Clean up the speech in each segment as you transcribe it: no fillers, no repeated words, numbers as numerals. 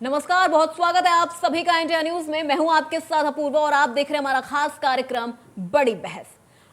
नमस्कार, बहुत स्वागत है आप सभी का इंडिया न्यूज में। मैं हूं आपके साथ अपूर्वा और आप देख रहे हैं हमारा खास कार्यक्रम बड़ी बहस।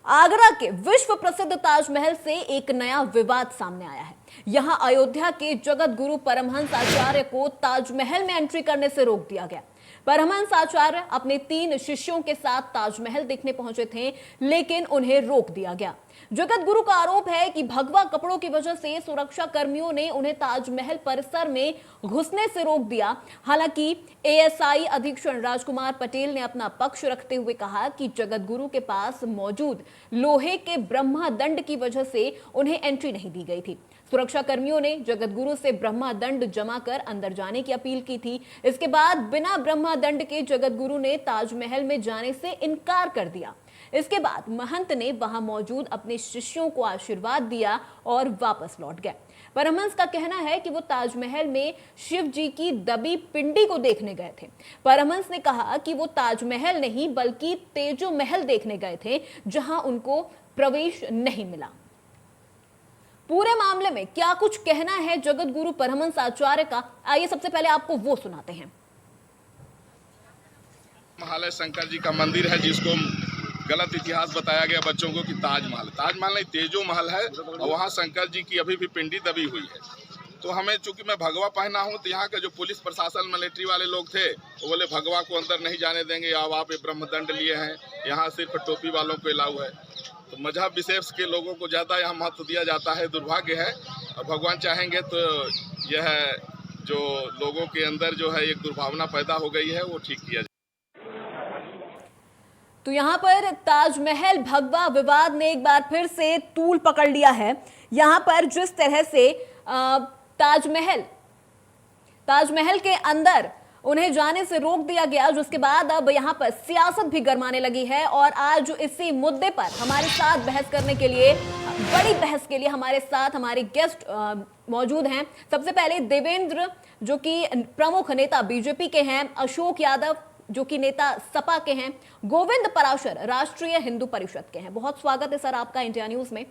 आगरा के विश्व प्रसिद्ध ताजमहल से एक नया विवाद सामने आया है। यहां अयोध्या के जगत गुरु परमहंस आचार्य को ताजमहल में एंट्री करने से रोक दिया गया। परमहंस आचार्य अपने 3 शिष्यों के साथ ताजमहल देखने पहुंचे थे, लेकिन उन्हें रोक दिया गया। जगत गुरु का आरोप है कि भगवा कपड़ों की वजह से सुरक्षा कर्मियों ने उन्हें ताजमहल परिसर में घुसने से रोक दिया। हालांकि एएसआई अधीक्षक राजकुमार पटेल ने अपना पक्ष रखते हुए कहा कि जगत गुरु के पास मौजूद लोहे के ब्रह्मा दंड की वजह से उन्हें एंट्री नहीं दी गई थी। सुरक्षा कर्मियों ने जगत गुरु से ब्रह्मा दंड जमा कर अंदर जाने की अपील की थी। इसके बाद बिना ब्रह्मा दंड के जगत गुरु ने ताजमहल में जाने से इनकार कर दिया। इसके बाद महंत ने वहां मौजूद अपने शिष्यों को आशीर्वाद दिया और वापस लौट गए। परमहंस का कहना है कि वो ताजमहल में शिव जी की दबी पिंडी को देखने गए थे। परमहंस ने कहा कि वो ताजमहल नहीं बल्कि तेजो महल देखने गए थे, जहां उनको प्रवेश नहीं मिला। पूरे मामले में क्या कुछ कहना है जगत गुरु परमहंस आचार्य का, आइए सबसे पहले आपको वो सुनाते हैं। महालय शंकर जी का मंदिर है, जिसको गलत इतिहास बताया गया बच्चों को कि ताजमहल नहीं, तेजो महल है और वहाँ शंकर जी की अभी भी पिंडी दबी हुई है। तो हमें, चूंकि मैं भगवा पहना हूँ, तो यहाँ के जो पुलिस प्रशासन मिलिट्री वाले लोग थे वो बोले भगवा को अंदर नहीं जाने देंगे। अब आप ये ब्रह्मदंड लिए हैं, यहाँ सिर्फ टोपी वालों को अलाउ है। तो मजहब विशेष के लोगों को ज़्यादा यहाँ महत्व दिया जाता है, दुर्भाग्य है। और भगवान चाहेंगे तो यह जो लोगों के अंदर जो है एक दुर्भावना पैदा हो गई है वो ठीक किया जाए। तो यहां पर ताजमहल भगवा विवाद ने एक बार फिर से तूल पकड़ लिया है। यहां पर जिस तरह से ताजमहल के अंदर उन्हें जाने से रोक दिया गया, जिसके बाद अब यहां पर सियासत भी गरमाने लगी है। और आज इसी मुद्दे पर हमारे साथ बहस करने के लिए, बड़ी बहस के लिए हमारे साथ हमारे गेस्ट मौजूद हैं। सबसे पहले देवेंद्र, जो कि प्रमुख नेता बीजेपी के हैं, अशोक यादव जो कि नेता सपा के हैं, गोविंद पराशर राष्ट्रीय हिंदू परिषद के हैं। बहुत स्वागत है सर आपका इंडिया न्यूज में।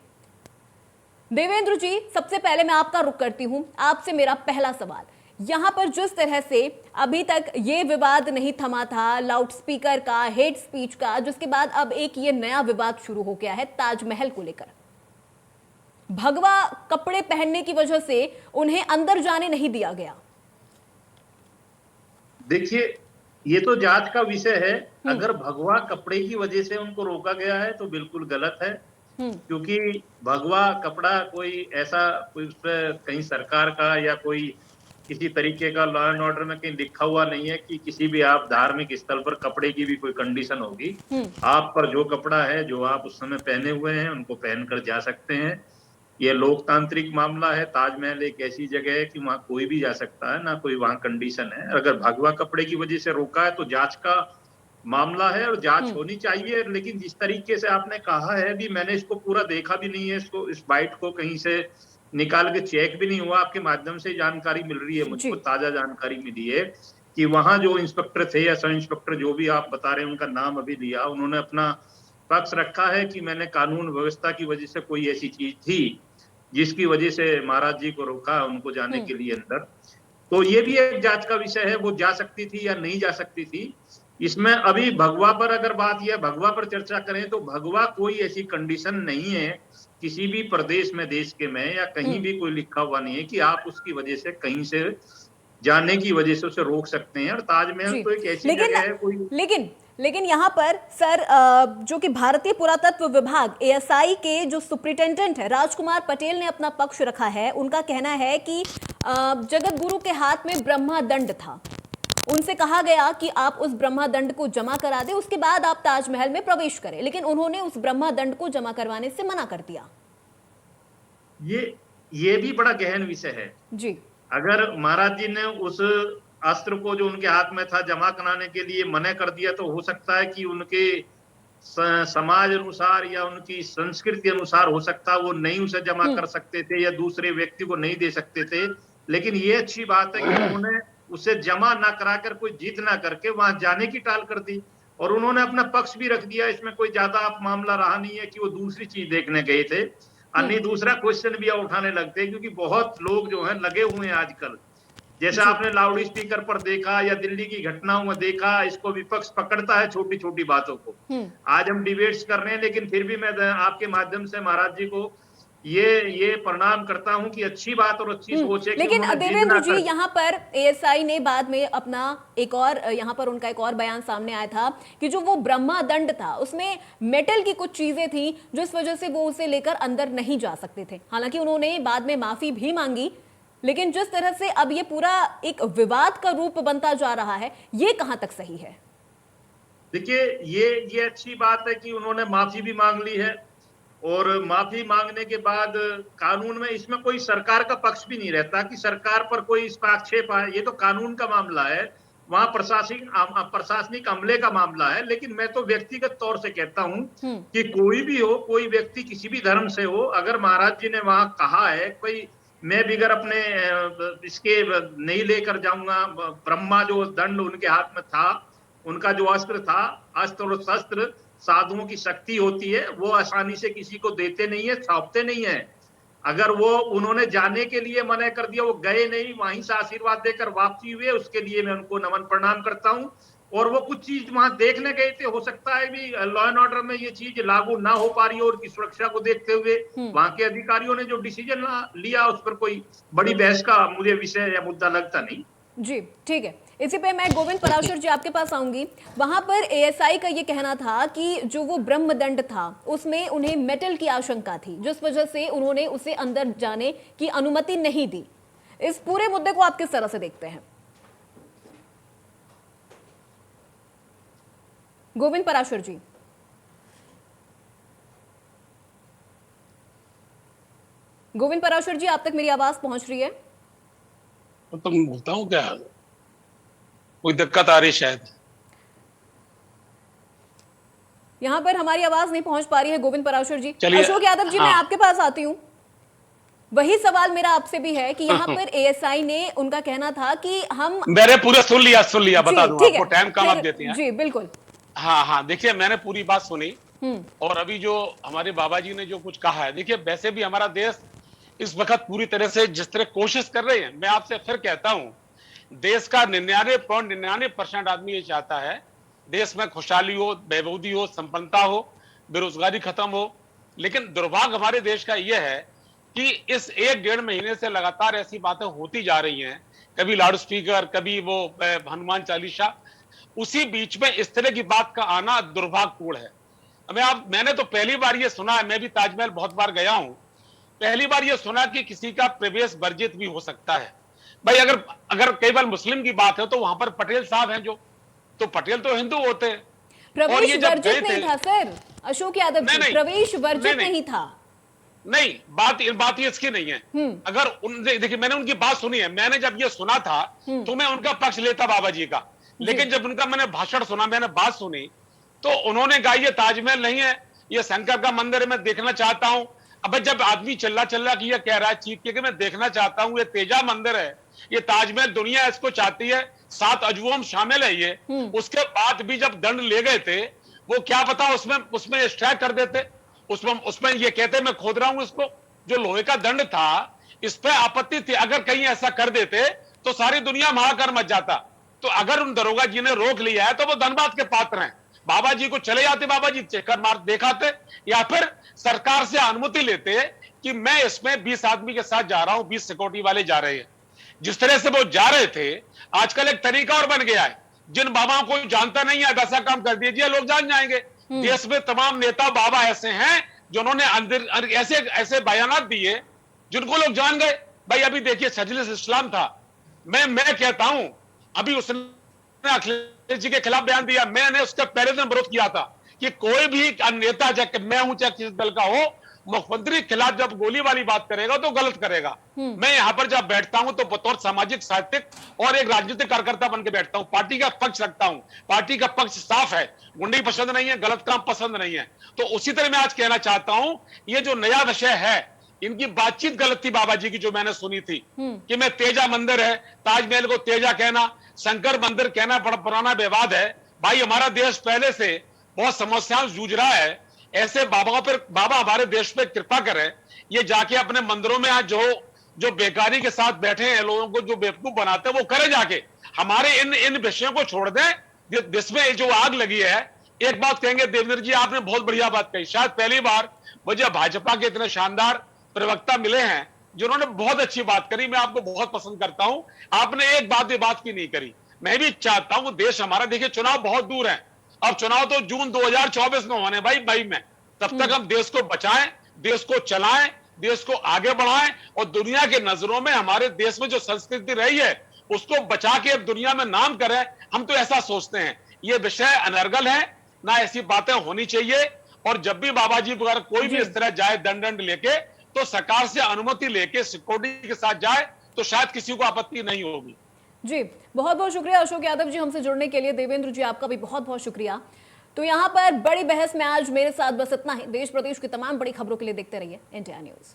देवेंद्र जी, सबसे पहले मैं आपका रुख करती हूं। आपसे मेरा पहला सवाल, यहां पर जिस तरह से अभी तक ये विवाद नहीं थमा था लाउड स्पीकर का, हेट स्पीच का, जिसके बाद अब एक ये नया विवाद शुरू हो गया है ताजमहल को लेकर। भगवा कपड़े पहनने की वजह से उन्हें अंदर जाने नहीं दिया गया। देखिए, ये तो जांच का विषय है। अगर भगवा कपड़े की वजह से उनको रोका गया है तो बिल्कुल गलत है, क्योंकि भगवा कपड़ा कोई ऐसा कोई उस पर कहीं सरकार का या कोई किसी तरीके का लॉ एंड ऑर्डर में कहीं लिखा हुआ नहीं है कि किसी भी आप धार्मिक स्थल पर कपड़े की भी कोई कंडीशन होगी। आप पर जो कपड़ा है, जो आप उस समय पहने हुए हैं, उनको पहनकर जा सकते हैं। ये लोकतांत्रिक मामला है। ताजमहल एक ऐसी जगह है कि वहां कोई भी जा सकता है, ना कोई वहां कंडीशन है। अगर भगवा कपड़े की वजह से रोका है तो जांच का मामला है और जांच होनी चाहिए। लेकिन जिस तरीके से आपने कहा है, भी मैंने इसको पूरा देखा भी नहीं है, इसको इस बाइट को कहीं से निकाल के चेक भी नहीं हुआ। आपके माध्यम से जानकारी मिल रही है, मुझको ताजा जानकारी मिली है कि वहां जो इंस्पेक्टर थे या सब इंस्पेक्टर जो भी आप बता रहे हैं, उनका नाम अभी लिया, उन्होंने अपना पक्ष रखा है कि मैंने कानून व्यवस्था की वजह से कोई ऐसी चीज थी जिसकी वजह से महाराज जी को रोका उनको जाने के लिए अंदर। तो ये भी एक जांच का विषय है, वो जा सकती थी या नहीं जा सकती थी। इसमें अभी भगवा पर अगर बात या भगवा पर चर्चा करें तो भगवा कोई ऐसी कंडीशन नहीं है किसी भी प्रदेश में, देश के में, या कहीं भी कोई लिखा हुआ नहीं है कि आप उसकी वजह से कहीं से जाने की वजह से उसे रोक सकते हैं। और ताजमहल तो एक ऐसी जगह है कोई लेकिन यहाँ पर सर, जो कि भारतीय पुरातत्व विभाग एएसआई के जो सुप्रिंटेंडेंट है राजकुमार पटेल ने अपना पक्ष रखा है। उनका कहना है कि जगत गुरु के हाथ में ब्रह्मा दंड था। उनसे कहा गया कि आप उस ब्रह्मा दंड को जमा करा दें, उसके बाद आप ताजमहल में प्रवेश करें, लेकिन उन्होंने उस ब्रह्मा दंड को जमा करवाने से मना कर दिया। ये भी बड़ा गहन विषय है जी। अगर महाराज जी ने उस अस्त्र को जो उनके हाथ में था जमा कराने के लिए मना कर दिया, तो हो सकता है कि उनके समाज अनुसार या उनकी संस्कृति अनुसार हो सकता वो नहीं उसे जमा कर सकते थे या दूसरे व्यक्ति को नहीं दे सकते थे। लेकिन ये अच्छी बात है कि उन्होंने उसे जमा ना कराकर, कोई जिद ना करके वहां जाने की टाल कर दी और उन्होंने अपना पक्ष भी रख दिया। इसमें कोई ज्यादा मामला रहा नहीं है कि वो दूसरी चीज देखने गए थे। अन्य दूसरा क्वेश्चन भी उठाने लगते हैं, क्योंकि बहुत लोग जो है लगे हुए हैं आजकल जैसे आपने लाउड स्पीकर पर देखा या दिल्ली की घटनाओं में देखा, इसको विपक्ष पकड़ता है छोटी छोटी बातों को। आज हम डिबेट्स कर रहे हैं, लेकिन फिर भी मैं आपके माध्यम से महाराज जी को ये प्रणाम करता हूं कि अच्छी बात और अच्छी सोच है कि लेकिन उन्होंने जिद देवेंद्र ना जी, कर। यहाँ पर एएसआई ने बाद में अपना एक और, यहाँ पर उनका एक और बयान सामने आया था कि जो वो ब्रह्मा दंड था उसमें मेटल की कुछ चीजें थी जिस वजह से वो उसे लेकर अंदर नहीं जा सकते थे। हालांकि उन्होंने बाद में माफी भी मांगी, लेकिन जिस तरह से अब ये पूरा एक विवाद का रूप बनता जा रहा है, ये कहां तक सही है? देखिए, ये अच्छी बात है कि उन्होंने माफी भी मांग ली है, और माफी मांगने के बाद कानून में इसमें कोई सरकार का पक्ष भी नहीं रहता कि सरकार पर कोई इसका आक्षेप आए। ये तो कानून का मामला है, वहां प्रशासनिक अमले का मामला है। लेकिन मैं तो व्यक्तिगत तौर से कहता हूं कि कोई भी हो, कोई व्यक्ति किसी भी धर्म से हो, अगर महाराज जी ने वहां कहा है कोई, मैं बिगर अपने इसके नहीं लेकर जाऊंगा, ब्रह्मा जो दंड उनके हाथ में था, उनका जो अस्त्र था, अस्त्र और शस्त्र साधुओं की शक्ति होती है, वो आसानी से किसी को देते नहीं है, सौंपते नहीं है। अगर वो उन्होंने जाने के लिए मना कर दिया, वो गए नहीं, वहीं से आशीर्वाद देकर वापसी हुए, उसके लिए मैं उनको नमन प्रणाम करता हूं। और वो कुछ चीज वहां देखने गए थे, हो सकता है भी लॉ एंड ऑर्डर में ये चीज लागू ना हो पा रही हो, और की सुरक्षा को देखते हुए वहां के अधिकारियों ने जो डिसीजन लिया, उस पर कोई बड़ी बहस का मुझे विषय या मुद्दा लगता नहीं। जी ठीक है, इसी पे मैं गोविंद पराशर जी आपके पास आऊंगी। वहां पर एएसआई का ये कहना था कि जो वो ब्रह्मदंड था उसमें उन्हें मेटल की आशंका थी, जिस वजह से उन्होंने उसे अंदर जाने की अनुमति नहीं दी। इस पूरे मुद्दे को आप किस तरह से देखते हैं? गोविंद पराशर जी। गोविंद पराशर जी, आप तक मेरी आवाज पहुंच रही है? तो मैं बोलता हूँ क्या, कोई दिक्कत आ रही शायद? यहाँ पर हमारी आवाज नहीं पहुंच पा रही है गोविंद पराशर जी। चलिए, अशोक यादव जी, हाँ। मैं आपके पास आती हूँ। वही सवाल मेरा आपसे भी है कि यहाँ पर एएसआई ने, उनका कहना था कि हम, मैंने पूरा सुन लिया, बता दूं आपको, टाइम कम आप फिर- देती हैं। जी बिल्कुल। हाँ, देखिए मैंने पूरी बात सुनी, और अभी जो हमारे बाबा जी ने जो कुछ कहा है, देखिए वैसे भी हमारा देश इस वक्त पूरी तरह से जिस तरह कोशिश कर रहे हैं, मैं आपसे फिर कहता हूं, देश का 99.99% आदमी ये चाहता है देश में खुशहाली हो, बहबूदी हो, संपन्नता हो, बेरोजगारी खत्म हो। लेकिन दुर्भाग्य हमारे देश का यह है कि इस 1-1.5 महीने से लगातार ऐसी बातें होती जा रही हैं, कभी लाउड स्पीकर, कभी वो हनुमान चालीसा, उसी बीच में इस तरह की बात का आना दुर्भाग्यपूर्ण है। मैंने तो पहली बार ये सुना है, मैं भी ताजमहल बहुत बार गया हूं, पहली बार ये सुना कि किसी का प्रवेश वर्जित भी हो सकता है। भाई अगर केवल मुस्लिम की बात है तो वहां पर पटेल साहब हैं, जो तो पटेल तो हिंदू होते हैं। प्रवेश वर्जित नहीं था सर, अशोक यादव जी, प्रवेश वर्जित नहीं था। नहीं, बात ये इसकी नहीं है। अगर देखिए, मैंने उनकी बात सुनी है, मैंने जब ये सुना था तो मैं उनका पक्ष लेता बाबा जी का, लेकिन जब उनका मैंने भाषण सुना, मैंने बात सुनी, तो उन्होंने कहा ये ताजमहल नहीं है, ये शंकर का मंदिर है, मैं देखना चाहता हूं। अब जब आदमी चिल्ला कि ये कह रहा है चीख के कि मैं देखना चाहता हूं, ये तेजा मंदिर है, ये ताजमहल दुनिया इसको चाहती है, 7 अजूबों में शामिल है ये, उसके बाद भी जब दंड ले गए थे, वो क्या पता उसमें स्ट्राइक कर देते, उसमें ये कहते मैं खोद रहा हूं इसको, जो लोहे का दंड था इस पे आपत्ति थी। अगर कहीं ऐसा कर देते तो सारी दुनिया महाकर मच जाता। तो अगर उन दरोगा जी ने रोक लिया है तो वो धन्यवाद के पात्र हैं। बाबा जी को चले जाते, बाबा जी चक्कर मार दिखाते, या फिर सरकार से अनुमति लेते कि मैं इसमें 20 आदमी के साथ जा रहा हूं, 20 सिक्योरिटी वाले जा रहे हैं। जिस तरह से वो जा रहे थे, आजकल एक तरीका और बन गया है, जिन बाबाओं को जानता नहीं है वैसा काम कर दीजिए, लोग जान जाएंगे। देश में तमाम नेता बाबा ऐसे हैं जिन्होंने अंदर ऐसे बयानात दिए जिनको लोग जान गए। भाई अभी देखिए सजलिस इस्लाम था, मैं कहता हूं, अभी उसने अखिलेश जी के खिलाफ बयान दिया, मैंने उसका पहले दिन विरोध किया था कि कोई भी नेता, चाहे मैं हूं चाहे किसी दल का हो, मुख्यमंत्री के खिलाफ जब गोली वाली बात करेगा तो गलत करेगा। मैं यहां पर जब बैठता हूं तो बतौर सामाजिक, साहित्यिक और एक राजनीतिक कार्यकर्ता बनकर बैठता हूं, पार्टी का पक्ष रखता हूं, पार्टी का पक्ष साफ है, गुंडे पसंद नहीं है, गलत काम पसंद नहीं है। तो उसी तरह मैं आज कहना चाहता हूं, ये जो नया विषय है, इनकी बातचीत गलत थी बाबा जी की, जो मैंने सुनी थी कि मैं तेजा मंदिर है, ताजमहल को तेजा कहना, शंकर मंदिर कहना बड़ा पुराना विवाद है। भाई हमारा देश पहले से बहुत समस्याओं जूझ रहा है, ऐसे बाबा हमारे देश पे कृपा करें, ये जाके अपने मंदिरों में आज जो जो बेकारी के साथ बैठे हैं, लोगों को जो बेवकूफ बनाते हैं, वो करे जाके। हमारे इन विषयों को छोड़ दें। देश में जो आग लगी है, एक बात कहेंगे देवेंद्र जी, आपने बहुत बढ़िया बात कही। शायद पहली बार मुझे भाजपा के इतने शानदार प्रवक्ता मिले हैं जिन्होंने बहुत अच्छी बात करी। मैं आपको बहुत पसंद करता हूं। आपने एक बात की नहीं करी। मैं भी चाहता हूं देश हमारा, देखिए चुनाव बहुत दूर है, अब चुनाव तो जून 2024 में होने भाई, मई में। तब तक हम देश को बचाएं, देश को चलाएं, देश को आगे बढ़ाएं, और दुनिया के नजरों में हमारे देश में जो संस्कृति रही है उसको बचा के अब दुनिया में नाम करें। हम तो ऐसा सोचते हैं। ये विषय अनर्गल है, ना ऐसी बातें होनी चाहिए। और जब भी बाबा जी अगर कोई भी इस तरह जाए दंड लेके, तो सरकार से अनुमति लेके सिक्योरिटी के साथ जाए, तो शायद किसी को आपत्ति नहीं होगी। जी, बहुत बहुत शुक्रिया अशोक यादव जी हमसे जुड़ने के लिए। देवेंद्र जी, आपका भी बहुत बहुत शुक्रिया। तो यहाँ पर बड़ी बहस में आज मेरे साथ बस इतना ही। देश प्रदेश की तमाम बड़ी खबरों के लिए देखते रहिए इंडिया न्यूज।